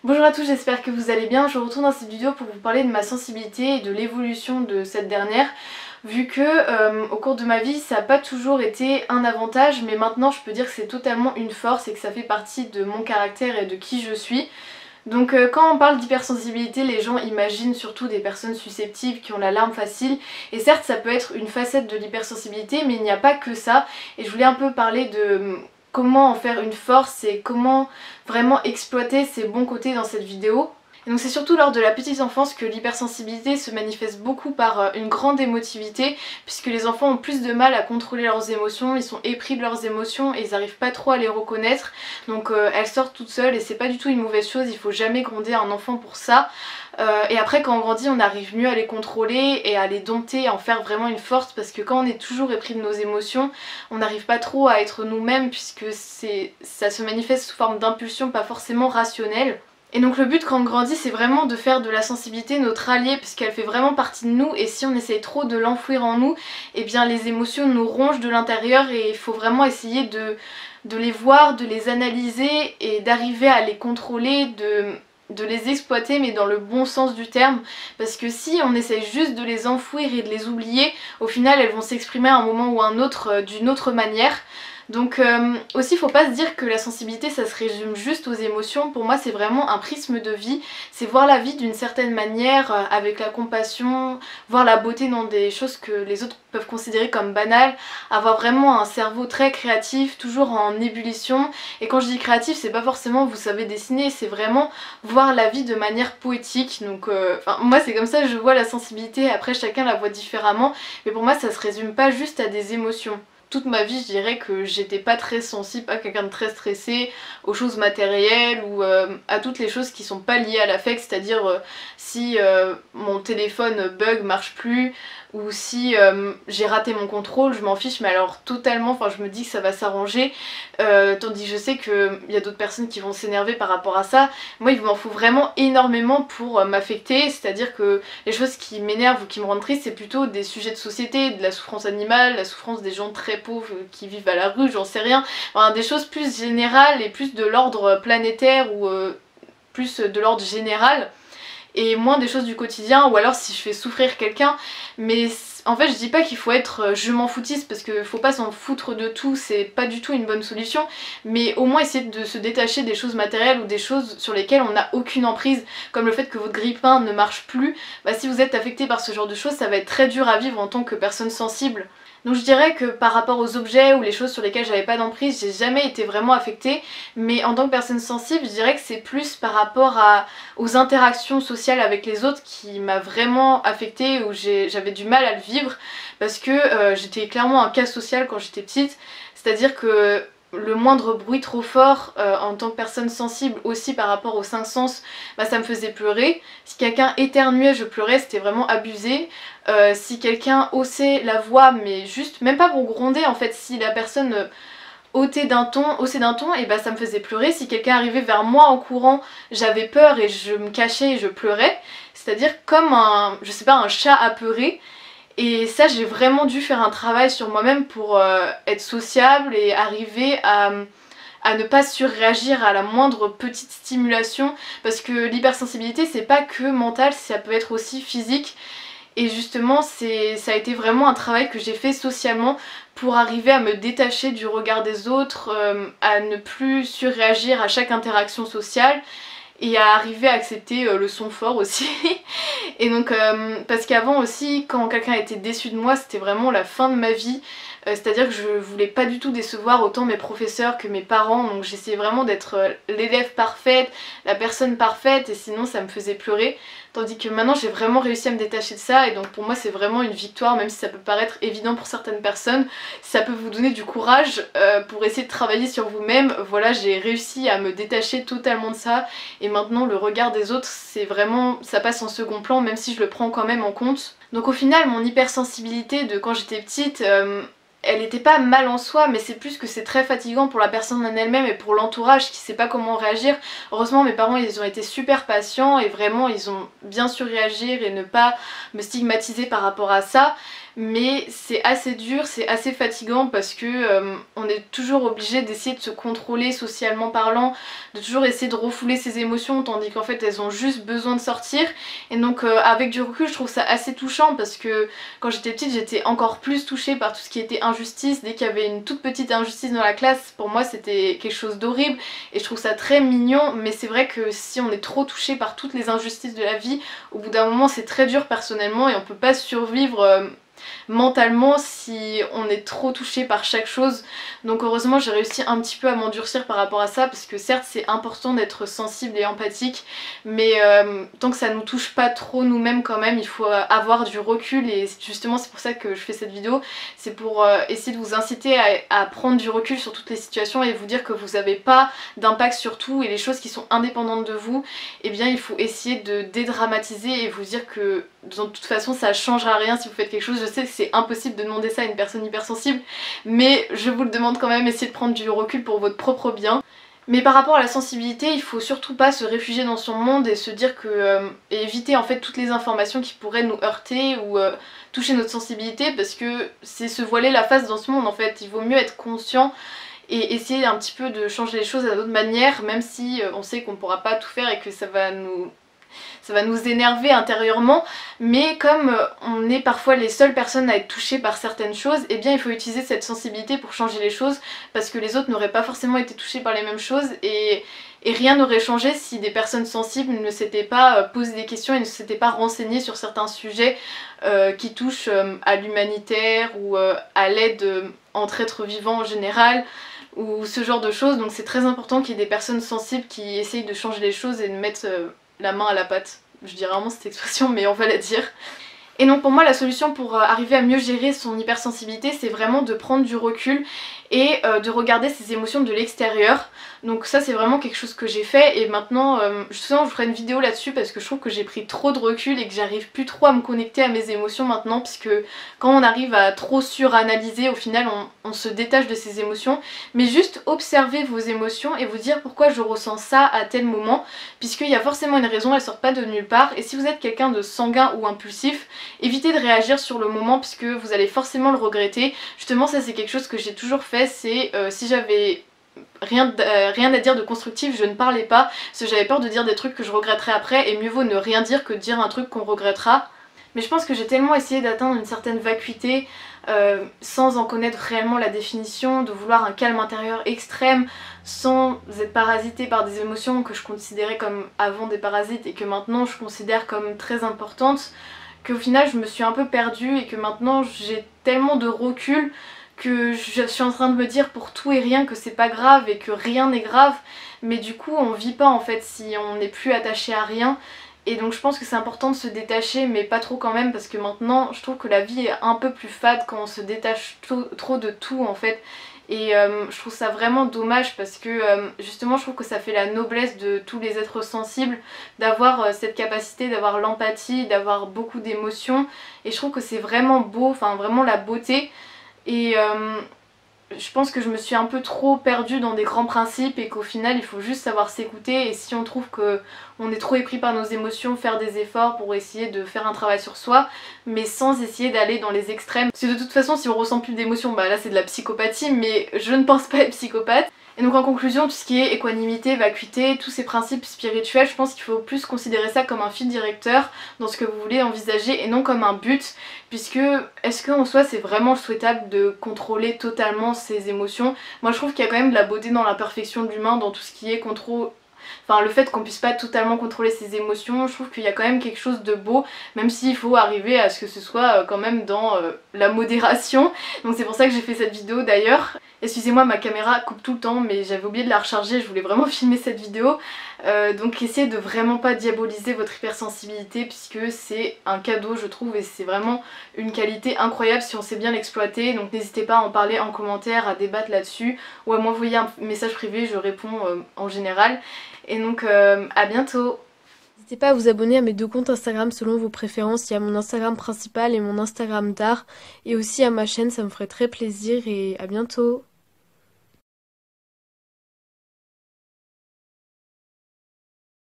Bonjour à tous, j'espère que vous allez bien. Je retourne dans cette vidéo pour vous parler de ma sensibilité et de l'évolution de cette dernière. Vu que au cours de ma vie ça n'a pas toujours été un avantage, mais maintenant je peux dire que c'est totalement une force et que ça fait partie de mon caractère et de qui je suis. Donc quand on parle d'hypersensibilité, les gens imaginent surtout des personnes susceptibles qui ont la larme facile, et certes ça peut être une facette de l'hypersensibilité, mais il n'y a pas que ça, et je voulais un peu parler de comment en faire une force et comment vraiment exploiter ses bons côtés dans cette vidéo. Et donc c'est surtout lors de la petite enfance que l'hypersensibilité se manifeste beaucoup par une grande émotivité, puisque les enfants ont plus de mal à contrôler leurs émotions, ils sont épris de leurs émotions et ils n'arrivent pas trop à les reconnaître, donc elles sortent toutes seules et c'est pas du tout une mauvaise chose, il faut jamais gronder un enfant pour ça. Et après quand on grandit on arrive mieux à les contrôler et à les dompter, à en faire vraiment une force, parce que quand on est toujours épris de nos émotions, on n'arrive pas trop à être nous-mêmes, puisque ça se manifeste sous forme d'impulsion pas forcément rationnelle. Et donc le but quand on grandit c'est vraiment de faire de la sensibilité notre allié, puisqu'elle fait vraiment partie de nous, et si on essaye trop de l'enfouir en nous, eh bien les émotions nous rongent de l'intérieur et il faut vraiment essayer de les voir, de les analyser et d'arriver à les contrôler, de les exploiter, mais dans le bon sens du terme, parce que si on essaye juste de les enfouir et de les oublier, au final elles vont s'exprimer à un moment ou à un autre d'une autre manière. Donc aussi faut pas se dire que la sensibilité ça se résume juste aux émotions. Pour moi c'est vraiment un prisme de vie, c'est voir la vie d'une certaine manière, avec la compassion, voir la beauté dans des choses que les autres peuvent considérer comme banales, avoir vraiment un cerveau très créatif, toujours en ébullition. Et quand je dis créatif c'est pas forcément vous savez dessiner, c'est vraiment voir la vie de manière poétique. Donc moi c'est comme ça que je vois la sensibilité, après chacun la voit différemment, mais pour moi ça se résume pas juste à des émotions. Toute ma vie je dirais que j'étais pas très sensible, pas quelqu'un de très stressé aux choses matérielles ou à toutes les choses qui sont pas liées à l'affect, c'est-à-dire si mon téléphone bug, marche plus, ou si j'ai raté mon contrôle, je m'en fiche, mais alors totalement, enfin je me dis que ça va s'arranger, tandis que je sais qu'il y a d'autres personnes qui vont s'énerver par rapport à ça. Moi il m'en faut vraiment énormément pour m'affecter, c'est-à-dire que les choses qui m'énervent ou qui me rendent triste c'est plutôt des sujets de société, de la souffrance animale, la souffrance des gens très pauvres qui vivent à la rue, j'en sais rien, enfin, des choses plus générales et plus de l'ordre planétaire ou plus de l'ordre général, et moins des choses du quotidien, ou alors si je fais souffrir quelqu'un. Mais en fait je dis pas qu'il faut être je m'en foutiste, parce que faut pas s'en foutre de tout, c'est pas du tout une bonne solution, mais au moins essayer de se détacher des choses matérielles ou des choses sur lesquelles on n'a aucune emprise, comme le fait que votre grille-pain ne marche plus. Bah, si vous êtes affecté par ce genre de choses ça va être très dur à vivre en tant que personne sensible. Donc je dirais que par rapport aux objets ou les choses sur lesquelles j'avais pas d'emprise, j'ai jamais été vraiment affectée, mais en tant que personne sensible, je dirais que c'est plus par rapport aux interactions sociales avec les autres qui m'a vraiment affectée, où j'avais du mal à le vivre, parce que j'étais clairement un cas social quand j'étais petite, c'est-à-dire que le moindre bruit trop fort en tant que personne sensible, aussi par rapport aux cinq sens, bah, ça me faisait pleurer. Si quelqu'un éternuait je pleurais, c'était vraiment abusé. Si quelqu'un haussait la voix, mais juste, même pas pour gronder en fait, si la personne haussait d'un ton, et bah ça me faisait pleurer. Si quelqu'un arrivait vers moi en courant, j'avais peur et je me cachais et je pleurais. C'est-à-dire comme un, je sais pas, un chat apeuré. Et ça j'ai vraiment dû faire un travail sur moi-même pour être sociable et arriver à ne pas surréagir à la moindre petite stimulation, parce que l'hypersensibilité c'est pas que mental, ça peut être aussi physique. Et justement ça a été vraiment un travail que j'ai fait socialement pour arriver à me détacher du regard des autres, à ne plus surréagir à chaque interaction sociale, et à arriver à accepter le son fort aussi. Et donc parce qu'avant aussi quand quelqu'un était déçu de moi c'était vraiment la fin de ma vie, c'est-à-dire que je voulais pas du tout décevoir autant mes professeurs que mes parents, donc j'essayais vraiment d'être l'élève parfaite, la personne parfaite, et sinon ça me faisait pleurer. Tandis que maintenant j'ai vraiment réussi à me détacher de ça, et donc pour moi c'est vraiment une victoire, même si ça peut paraître évident pour certaines personnes. Si ça peut vous donner du courage pour essayer de travailler sur vous-même, voilà, j'ai réussi à me détacher totalement de ça, et maintenant le regard des autres c'est vraiment, ça passe en second plan, même si je le prends quand même en compte. Donc au final mon hypersensibilité de quand j'étais petite, elle n'était pas mal en soi, mais c'est plus que c'est très fatigant pour la personne en elle-même et pour l'entourage qui sait pas comment réagir. Heureusement mes parents ils ont été super patients et vraiment ils ont bien su réagir et ne pas me stigmatiser par rapport à ça. Mais c'est assez dur, c'est assez fatigant parce que on est toujours obligé d'essayer de se contrôler socialement parlant, de toujours essayer de refouler ses émotions tandis qu'en fait elles ont juste besoin de sortir. Et donc avec du recul je trouve ça assez touchant parce que quand j'étais petite j'étais encore plus touchée par tout ce qui était injustice. Dès qu'il y avait une toute petite injustice dans la classe, pour moi c'était quelque chose d'horrible et je trouve ça très mignon, mais c'est vrai que si on est trop touché par toutes les injustices de la vie, au bout d'un moment c'est très dur personnellement et on peut pas survivre mentalement si on est trop touché par chaque chose. Donc heureusement j'ai réussi un petit peu à m'endurcir par rapport à ça parce que certes c'est important d'être sensible et empathique, mais tant que ça nous touche pas trop nous-mêmes quand même il faut avoir du recul et justement c'est pour ça que je fais cette vidéo, c'est pour essayer de vous inciter à prendre du recul sur toutes les situations et vous dire que vous n'avez pas d'impact sur tout et les choses qui sont indépendantes de vous, et bien il faut essayer de dédramatiser et vous dire que de toute façon ça changera rien si vous faites quelque chose. Je sais que c'est impossible de demander ça à une personne hypersensible, mais je vous le demande quand même, essayez de prendre du recul pour votre propre bien. Mais par rapport à la sensibilité, il faut surtout pas se réfugier dans son monde et se dire que et éviter en fait toutes les informations qui pourraient nous heurter ou toucher notre sensibilité, parce que c'est se voiler la face dans ce monde en fait. Il vaut mieux être conscient et essayer un petit peu de changer les choses à d'autres manières, même si on sait qu'on pourra pas tout faire et que ça va nous énerver intérieurement, mais comme on est parfois les seules personnes à être touchées par certaines choses, et bien il faut utiliser cette sensibilité pour changer les choses parce que les autres n'auraient pas forcément été touchés par les mêmes choses et rien n'aurait changé si des personnes sensibles ne s'étaient pas posé des questions et ne s'étaient pas renseignées sur certains sujets qui touchent à l'humanitaire ou à l'aide entre êtres vivants en général ou ce genre de choses. Donc c'est très important qu'il y ait des personnes sensibles qui essayent de changer les choses et de mettre la main à la pâte. Je dirais vraiment cette expression mais on va la dire. Et donc pour moi la solution pour arriver à mieux gérer son hypersensibilité c'est vraiment de prendre du recul et de regarder ses émotions de l'extérieur. Donc ça c'est vraiment quelque chose que j'ai fait et maintenant justement je ferai une vidéo là-dessus parce que je trouve que j'ai pris trop de recul et que j'arrive plus trop à me connecter à mes émotions maintenant, puisque quand on arrive à trop suranalyser au final on se détache de ses émotions. Mais juste observer vos émotions et vous dire pourquoi je ressens ça à tel moment, puisqu'il y a forcément une raison, elles sortent pas de nulle part. Et si vous êtes quelqu'un de sanguin ou impulsif, évitez de réagir sur le moment puisque vous allez forcément le regretter. Justement ça c'est quelque chose que j'ai toujours fait, c'est si j'avais rien à dire de constructif, je ne parlais pas parce que j'avais peur de dire des trucs que je regretterais après, et mieux vaut ne rien dire que de dire un truc qu'on regrettera. Mais je pense que j'ai tellement essayé d'atteindre une certaine vacuité sans en connaître réellement la définition, de vouloir un calme intérieur extrême sans être parasitée par des émotions que je considérais comme avant des parasites et que maintenant je considère comme très importantes, qu'au final je me suis un peu perdue et que maintenant j'ai tellement de recul que je suis en train de me dire pour tout et rien que c'est pas grave et que rien n'est grave, mais du coup on vit pas en fait si on n'est plus attaché à rien. Et donc je pense que c'est important de se détacher, mais pas trop quand même, parce que maintenant je trouve que la vie est un peu plus fade quand on se détache trop de tout en fait. Et je trouve ça vraiment dommage parce que justement je trouve que ça fait la noblesse de tous les êtres sensibles d'avoir cette capacité, d'avoir l'empathie, d'avoir beaucoup d'émotions, et je trouve que c'est vraiment beau, enfin vraiment la beauté. Et je pense que je me suis un peu trop perdue dans des grands principes et qu'au final il faut juste savoir s'écouter, et si on trouve qu'on est trop épris par nos émotions, faire des efforts pour essayer de faire un travail sur soi, mais sans essayer d'aller dans les extrêmes. Parce que de toute façon si on ressent plus d'émotions, bah là c'est de la psychopathie, mais je ne pense pas être psychopathe. Et donc en conclusion, tout ce qui est équanimité, vacuité, tous ces principes spirituels, je pense qu'il faut plus considérer ça comme un fil directeur dans ce que vous voulez envisager et non comme un but, puisque est-ce qu'en soi c'est vraiment souhaitable de contrôler totalement ses émotions? Moi je trouve qu'il y a quand même de la beauté dans l'imperfection de l'humain, dans tout ce qui est contrôle. Enfin le fait qu'on puisse pas totalement contrôler ses émotions, je trouve qu'il y a quand même quelque chose de beau, même s'il faut arriver à ce que ce soit quand même dans la modération. Donc c'est pour ça que j'ai fait cette vidéo d'ailleurs. Excusez-moi, ma caméra coupe tout le temps mais j'avais oublié de la recharger, je voulais vraiment filmer cette vidéo. Donc essayez de vraiment pas diaboliser votre hypersensibilité puisque c'est un cadeau je trouve, et c'est vraiment une qualité incroyable si on sait bien l'exploiter. Donc n'hésitez pas à en parler en commentaire, à débattre là-dessus ou à m'envoyer un message privé, je réponds en général. Et donc à bientôt. N'hésitez pas à vous abonner à mes 2 comptes Instagram selon vos préférences. Il y a mon Instagram principal et mon Instagram d'art. Et aussi à ma chaîne, ça me ferait très plaisir et à bientôt.